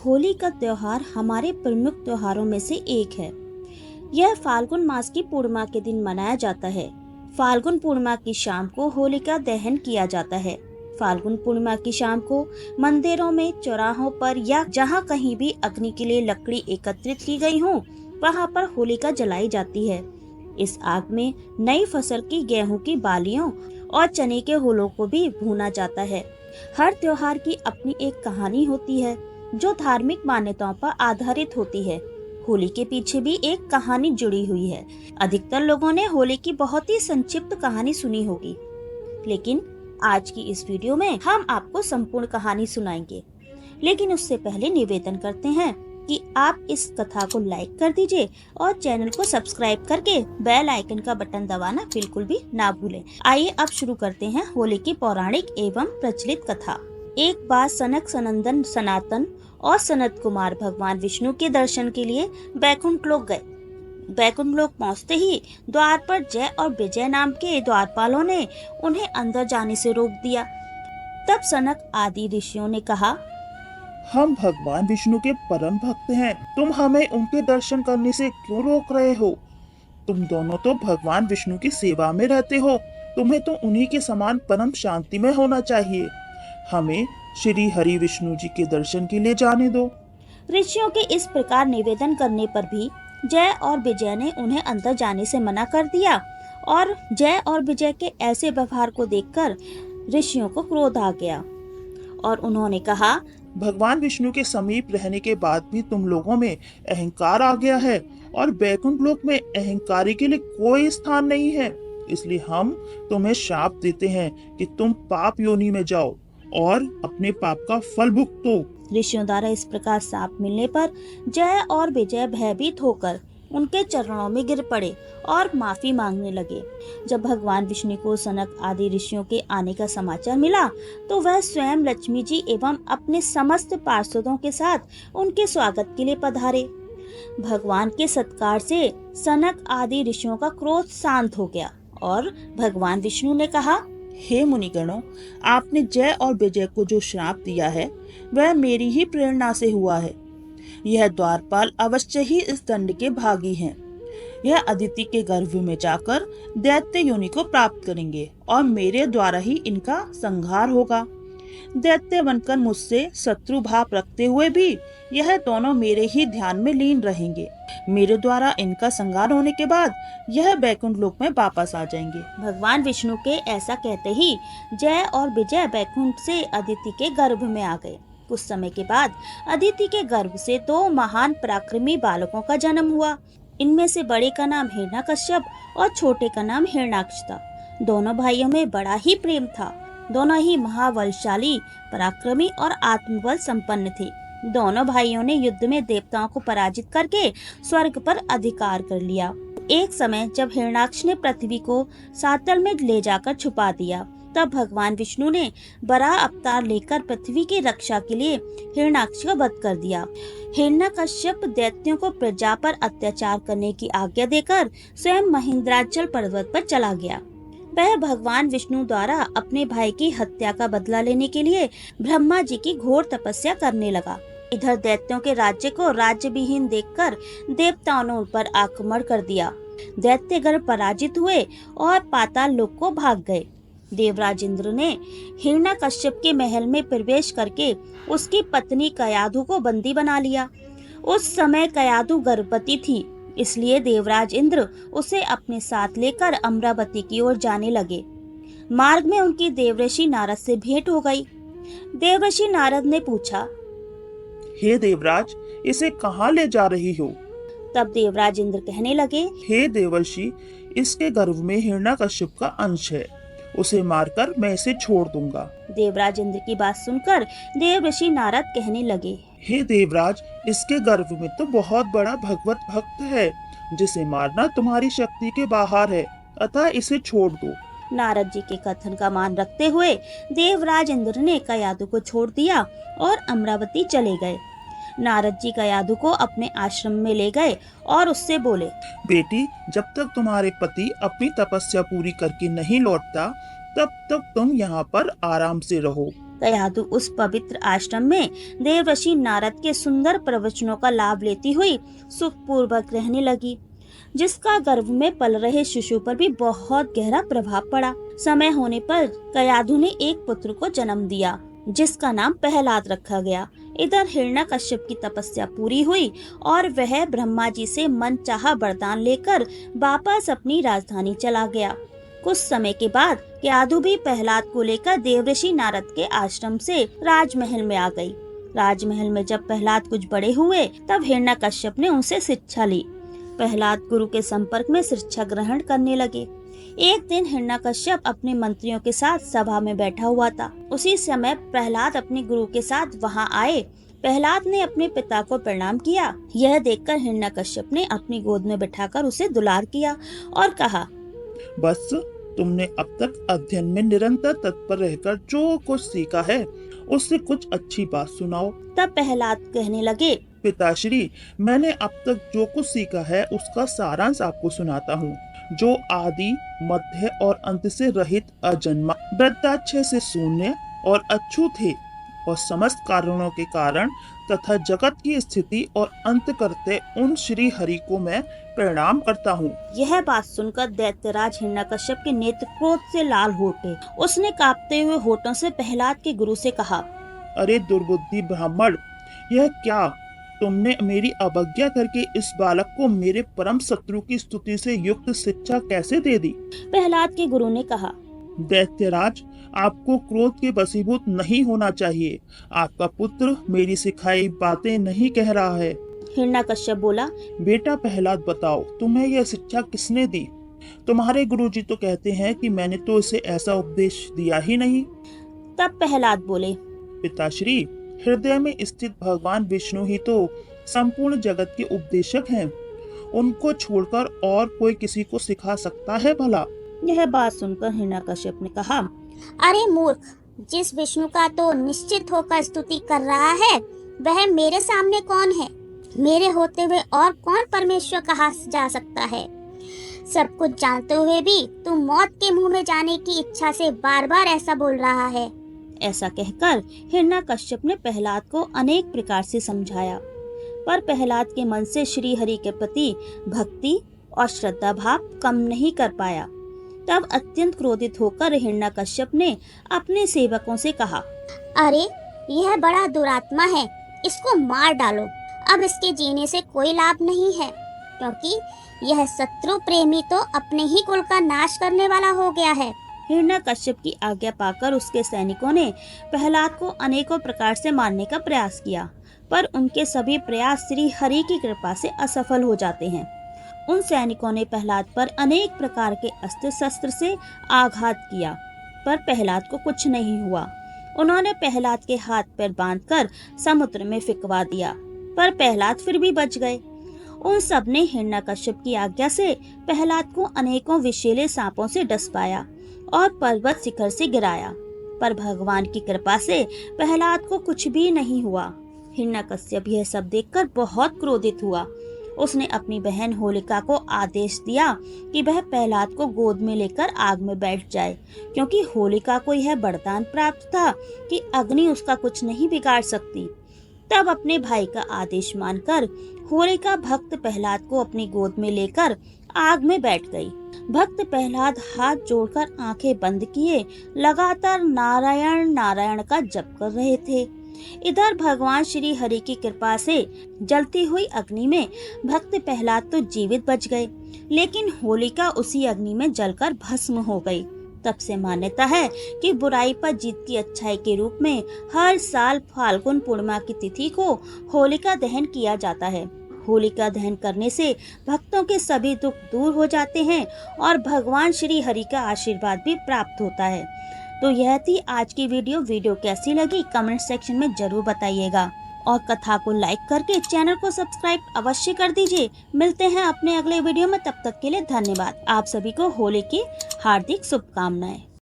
होली का त्योहार हमारे प्रमुख त्योहारों में से एक है। यह फाल्गुन मास की पूर्णिमा के दिन मनाया जाता है। फाल्गुन पूर्णिमा की शाम को होलिका दहन किया जाता है। फाल्गुन पूर्णिमा की शाम को मंदिरों में, चौराहों पर या जहाँ कहीं भी अग्नि के लिए लकड़ी एकत्रित की गई हो, वहाँ पर होलिका जलाई जाती है। इस आग में नई फसल की गेहूं की बालियों और चने के होलों को भी भूना जाता है। हर त्योहार की अपनी एक कहानी होती है जो धार्मिक मान्यताओं पर आधारित होती है। होली के पीछे भी एक कहानी जुड़ी हुई है। अधिकतर लोगों ने होली की बहुत ही संक्षिप्त कहानी सुनी होगी, लेकिन आज की इस वीडियो में हम आपको संपूर्ण कहानी सुनाएंगे। लेकिन उससे पहले निवेदन करते हैं कि आप इस कथा को लाइक कर दीजिए और चैनल को सब्सक्राइब करके बेल आइकन का बटन दबाना बिल्कुल भी ना भूलें। आइए अब शुरू करते हैं होली की पौराणिक एवं प्रचलित कथा। एक बार सनक, सनंदन, सनातन और सनत कुमार भगवान विष्णु के दर्शन के लिए बैकुंठ लोक गए। बैकुंठ लोक पहुँचते ही द्वार पर जय और विजय नाम के द्वारपालों ने उन्हें अंदर जाने से रोक दिया। तब सनक आदि ऋषियों ने कहा, हम भगवान विष्णु के परम भक्त हैं, तुम हमें उनके दर्शन करने से क्यों रोक रहे हो? तुम दोनों तो भगवान विष्णु की सेवा में रहते हो, तुम्हें तो उन्हीं के समान परम शांति में होना चाहिए। हमें श्री हरि विष्णु जी के दर्शन के लिए जाने दो। ऋषियों के इस प्रकार निवेदन करने पर भी जय और विजय ने उन्हें अंदर जाने से मना कर दिया और जय और विजय के ऐसे व्यवहार को देखकर ऋषियों को क्रोध आ गया और उन्होंने कहा, भगवान विष्णु के समीप रहने के बाद भी तुम लोगों में अहंकार आ गया है और बैकुंठ लोक में अहंकारी के लिए कोई स्थान नहीं है। इसलिए हम तुम्हें शाप देते हैं कि तुम पाप योनि में जाओ और अपने पाप का फल भुगतो। ऋषियों द्वारा इस प्रकार शाप मिलने पर जय और विजय भयभीत होकर उनके चरणों में गिर पड़े और माफी मांगने लगे। जब भगवान विष्णु को सनक आदि ऋषियों के आने का समाचार मिला तो वह स्वयं लक्ष्मी जी एवं अपने समस्त पार्षदों के साथ उनके स्वागत के लिए पधारे। भगवान के सत्कार से सनक आदि ऋषियों का क्रोध शांत हो गया और भगवान विष्णु ने कहा, हे मुनिगणों, आपने जय और विजय को जो श्राप दिया है वह मेरी ही प्रेरणा से हुआ है। यह द्वारपाल अवश्य ही इस दंड के भागी हैं। यह अदिति के गर्भ में जाकर दैत्य योनि को प्राप्त करेंगे और मेरे द्वारा ही इनका संहार होगा। दैत्य बनकर मुझसे शत्रु भाव रखते हुए भी यह दोनों मेरे ही ध्यान में लीन रहेंगे। मेरे द्वारा इनका संहार होने के बाद यह बैकुंठ लोक में वापस आ जाएंगे। भगवान विष्णु के ऐसा कहते ही जय और विजय बैकुंठ से अदिति के गर्भ में आ गए। कुछ समय के बाद अदिति के गर्भ से दो महान पराक्रमी बालकों का जन्म हुआ। इनमें से बड़े का नाम हिरण्यकश्यप और छोटे का नाम हिरण्याक्ष था। दोनों भाइयों में बड़ा ही प्रेम था। दोनों ही महाबलशाली, पराक्रमी और आत्मबल संपन्न थे। दोनों भाइयों ने युद्ध में देवताओं को पराजित करके स्वर्ग पर अधिकार कर लिया। एक समय जब हिरण्याक्ष ने पृथ्वी को सातल में ले जाकर छुपा दिया, तब भगवान विष्णु ने बराह अवतार लेकर पृथ्वी की रक्षा के लिए हिरण्याक्ष का वध कर दिया। हिरण्यकश्यप दैत्यों को प्रजा पर अत्याचार करने की आज्ञा देकर स्वयं महेंद्राचल पर्वत पर चला गया। वह भगवान विष्णु द्वारा अपने भाई की हत्या का बदला लेने के लिए ब्रह्मा जी की घोर तपस्या करने लगा। इधर दैत्यों के राज्य को राज्य विहीन देखकर देवताओं ने उन पर आक्रमण कर दिया। दैत्यगण पराजित हुए और पाताल लोक को भाग गए। देवराज इंद्र ने हिरण्यकश्यप के महल में प्रवेश करके उसकी पत्नी कयाधु को बंदी बना लिया। उस समय कयाधु गर्भवती थी, इसलिए देवराज इंद्र उसे अपने साथ लेकर अमरावती की ओर जाने लगे। मार्ग में उनकी देवर्षि नारद से भेंट हो गई। देवर्षि नारद ने पूछा, हे देवराज, इसे कहाँ ले जा रही हो? तब देवराज इंद्र कहने लगे, हे देवर्षि, इसके गर्भ में हिरण्यकश्यप का अंश है, उसे मारकर मैं इसे छोड़ दूंगा। देवराज इंद्र की बात सुनकर देवर्षि नारद कहने लगे, हे देवराज, इसके गर्भ में तो बहुत बड़ा भगवत भक्त है, जिसे मारना तुम्हारी शक्ति के बाहर है, अतः इसे छोड़ दो। नारद जी के कथन का मान रखते हुए देवराज इंद्र ने कयाधु को छोड़ दिया और अमरावती चले गए। नारद जी कयाधु को अपने आश्रम में ले गए और उससे बोले, बेटी, जब तक तुम्हारे पति अपनी तपस्या पूरी करके नहीं लौटता, तब तक तुम यहाँ पर आराम से रहो। कयाधु उस पवित्र आश्रम में देवर्षि नारद के सुंदर प्रवचनों का लाभ लेती हुई सुखपूर्वक रहने लगी, जिसका गर्भ में पल रहे शिशु पर भी बहुत गहरा प्रभाव पड़ा। समय होने पर कयाधु ने एक पुत्र को जन्म दिया, जिसका नाम प्रहलाद रखा गया। इधर हिरण्यकश्यप की तपस्या पूरी हुई और वह ब्रह्मा जी से मनचाहा वरदान लेकर वापस अपनी राजधानी चला गया। कुछ समय के बाद कयाधु भी प्रहलाद को लेकर देवर्षि नारद के आश्रम से राजमहल में आ गई। राजमहल में जब प्रहलाद कुछ बड़े हुए तब हिरण्यकश्यप ने उनसे शिक्षा ली। प्रहलाद गुरु के संपर्क में शिक्षा ग्रहण करने लगे। एक दिन हिरण्यकश्यप अपने मंत्रियों के साथ सभा में बैठा हुआ था। उसी समय प्रहलाद अपने गुरु के साथ वहां आए। प्रहलाद ने अपने पिता को प्रणाम किया। यह देखकर हिरण्यकश्यप ने अपनी गोद में बिठाकर उसे दुलार किया और कहा, बस तुमने अब तक अध्ययन में निरंतर तत्पर रहकर जो कुछ सीखा है उससे कुछ अच्छी बात सुनाओ। तब प्रहलाद कहने लगे, पिताश्री, मैंने अब तक जो कुछ सीखा है उसका सारांश आपको सुनाता हूँ। जो आदि, मध्य और अंत से रहित, अजन्मा, वृद्धाक्षय से शून्य और अछूत है और समस्त कारणों के कारण तथा जगत की स्थिति और अंत करते उन श्री हरि को मैं प्रणाम करता हूँ। यह बात सुनकर दैत्यराज हिरण्यकश्यप के नेत्र क्रोध से लाल हो उठे। उसने कांपते हुए होठों से प्रहलाद के गुरु से कहा, अरे दुर्बुद्धि ब्राह्मण, यह क्या? तुमने मेरी अवज्ञा करके इस बालक को मेरे परम शत्रु की स्तुति से युक्त शिक्षा कैसे दे दी? प्रहलाद के गुरु ने कहा, दैत्यराज, आपको क्रोध के वशीभूत नहीं होना चाहिए। आपका पुत्र मेरी सिखाई बातें नहीं कह रहा है। हिरण्यकश्यप बोला, बेटा प्रहलाद, बताओ तुम्हें यह शिक्षा किसने दी? तुम्हारे गुरुजी तो कहते हैं कि मैंने तो इसे ऐसा उपदेश दिया ही नहीं। तब प्रहलाद बोले, पिताश्री, हृदय में स्थित भगवान विष्णु ही तो संपूर्ण जगत के उपदेशक हैं। उनको छोड़कर और कोई किसी को सिखा सकता है भला? यह बात सुनकर हिरण्यकश्यप ने कहा, अरे मूर्ख, जिस विष्णु का तो निश्चित होकर स्तुति कर रहा है वह मेरे सामने कौन है? मेरे होते हुए और कौन परमेश्वर कहा जा सकता है? सब कुछ जानते हुए भी तू मौत के मुंह में जाने की इच्छा से बार बार ऐसा बोल रहा है। ऐसा कहकर हिरण्यकश्यप ने प्रहलाद को अनेक प्रकार से समझाया, पर प्रहलाद के मन से श्री हरि के प्रति भक्ति और श्रद्धा भाव कम नहीं कर पाया। तब अत्यंत क्रोधित होकर हिरण्यकश्यप ने अपने सेवकों से कहा, अरे यह बड़ा दुरात्मा है, इसको मार डालो। अब इसके जीने से कोई लाभ नहीं है, क्योंकि यह शत्रु प्रेमी तो अपने ही कुल का नाश करने वाला हो गया है। हिरण्यकश्यप की आज्ञा पाकर उसके सैनिकों ने प्रहलाद को अनेकों प्रकार से मारने का प्रयास किया, पर उनके सभी प्रयास श्री हरि की कृपा से असफल हो जाते हैं। उन सैनिकों ने प्रहलाद पर अनेक प्रकार के अस्त्र शस्त्र से आघात किया, पर प्रहलाद को कुछ नहीं हुआ। उन्होंने प्रहलाद के हाथ पैर बांधकर समुद्र में फिकवा दिया, पर प्रहलाद फिर भी बच गए। उन सब ने हिरण्यकश्यप की आज्ञा से प्रहलाद को अनेकों विषैले सांपों से डसवाया और पर्वत शिखर से गिराया, पर भगवान की कृपा से प्रहलाद को कुछ भी नहीं हुआ। हिरण्यकश्यप यह सब देखकर बहुत क्रोधित हुआ। उसने अपनी बहन होलिका को आदेश दिया कि वह प्रहलाद को गोद में लेकर आग में बैठ जाए, क्योंकि होलिका को यह वरदान प्राप्त था कि अग्नि उसका कुछ नहीं बिगाड़ सकती। तब अपने भाई का आदेश मानकर होलिका भक्त प्रहलाद को अपनी गोद में लेकर आग में बैठ गई। भक्त प्रहलाद हाथ जोड़कर आंखें बंद किए लगातार नारायण नारायण का जप कर रहे थे। इधर भगवान श्री हरि की कृपा से जलती हुई अग्नि में भक्त प्रहलाद तो जीवित बच गए, लेकिन होलिका उसी अग्नि में जलकर भस्म हो गई। तब से मान्यता है कि बुराई पर जीत की अच्छाई के रूप में हर साल फाल्गुन पूर्णिमा की तिथि को होलिका दहन किया जाता है। होलिका दहन करने से भक्तों के सभी दुख दूर हो जाते हैं और भगवान श्री हरि का आशीर्वाद भी प्राप्त होता है। तो यह थी आज की वीडियो कैसी लगी कमेंट सेक्शन में जरूर बताइएगा और कथा को लाइक करके चैनल को सब्सक्राइब अवश्य कर दीजिए। मिलते हैं अपने अगले वीडियो में, तब तक के लिए धन्यवाद। आप सभी को होली की हार्दिक शुभकामनाएं।